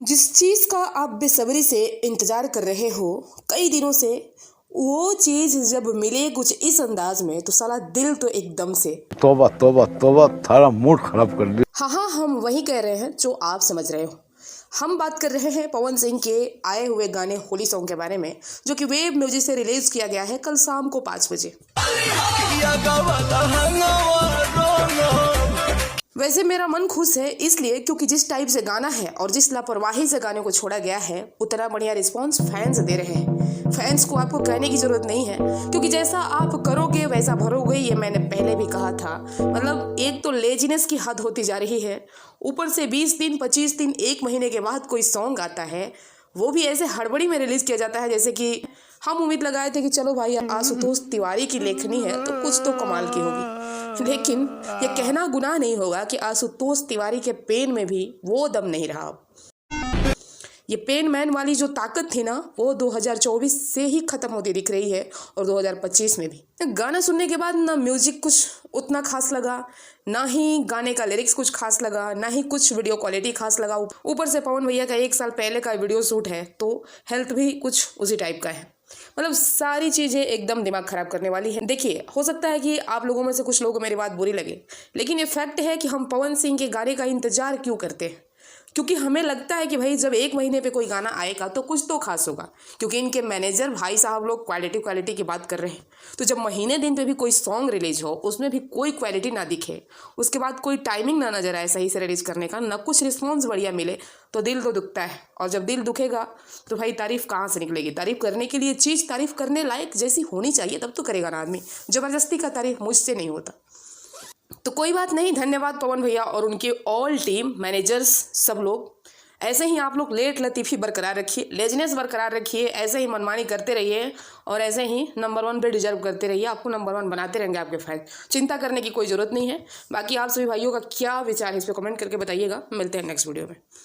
जिस चीज़ का आप बेसब्री से इंतज़ार कर रहे हो कई दिनों से, वो चीज़ जब मिले कुछ इस अंदाज में तो साला दिल तो एकदम से तौबा तौबा तौबा, थारा मूड खराब कर दिया। हाँ, हम वही कह रहे हैं जो आप समझ रहे हो। हम बात कर रहे हैं पवन सिंह के आए हुए गाने होली सॉन्ग के बारे में, जो कि वेब म्यूजिक से रिलीज किया गया है कल शाम को 5 बजे। वैसे मेरा मन खुश है इसलिए क्योंकि जिस टाइप से गाना है और जिस लापरवाही से गाने को छोड़ा गया है, उतना बढ़िया रिस्पांस फैंस दे रहे हैं। फैंस को आपको कहने की जरूरत नहीं है, क्योंकि जैसा आप करोगे वैसा भरोगे, ये मैंने पहले भी कहा था। मतलब एक तो लेजीनेस की हद होती जा रही है, ऊपर से 20 दिन 25 दिन 1 महीने के बाद कोई सॉन्ग आता है, वो भी ऐसे हड़बड़ी में रिलीज किया जाता है जैसे कि हम उम्मीद लगाए थे कि चलो भाई आशुतोष तिवारी की लेखनी है तो कुछ तो कमाल की होगी। लेकिन ये कहना गुनाह नहीं होगा कि आशुतोष तिवारी के पेन में भी वो दम नहीं रहा। ये पेन मैन वाली जो ताकत थी ना, वो 2024 से ही खत्म होती दिख रही है और 2025 में भी। गाना सुनने के बाद ना म्यूजिक कुछ उतना खास लगा, ना ही गाने का लिरिक्स कुछ खास लगा, ना ही कुछ वीडियो क्वालिटी खास लगा। ऊपर से पवन भैया का 1 साल पहले का वीडियो शूट है, तो हेल्थ भी कुछ उसी टाइप का है। मतलब सारी चीज़ें एकदम दिमाग खराब करने वाली है। देखिए, हो सकता है कि आप लोगों में से कुछ लोगों को मेरी बात बुरी लगे, लेकिन ये फैक्ट है कि हम पवन सिंह के गाने का इंतजार क्यों करते हैं। क्योंकि हमें लगता है कि भाई जब 1 महीने पे कोई गाना आएगा तो कुछ तो खास होगा, क्योंकि इनके मैनेजर भाई साहब लोग क्वालिटी की बात कर रहे हैं। तो जब महीने दिन पे भी कोई सॉन्ग रिलीज हो, उसमें भी कोई क्वालिटी ना दिखे, उसके बाद कोई टाइमिंग ना नजर आए सही से रिलीज करने का, ना कुछ रिस्पॉन्स बढ़िया मिले, तो दिल तो दुखता है। और जब दिल दुखेगा तो भाई तारीफ कहाँ से निकलेगी। तारीफ करने के लिए चीज़ तारीफ करने लायक जैसी होनी चाहिए, तब तो करेगा ना आदमी। जबरदस्ती का तारीफ मुझसे नहीं होता। तो कोई बात नहीं, धन्यवाद पवन भैया और उनकी ऑल टीम, मैनेजर्स, सब लोग। ऐसे ही आप लोग लेट लतीफ़ी बरकरार रखिए, लेजनेस बरकरार रखिए, ऐसे ही मनमानी करते रहिए और ऐसे ही नंबर 1 पे डिजर्व करते रहिए। आपको नंबर 1 बनाते रहेंगे आपके फैंस, चिंता करने की कोई ज़रूरत नहीं है। बाकी आप सभी भाइयों का क्या विचार है इस पर कमेंट करके बताइएगा। मिलते हैं नेक्स्ट वीडियो में।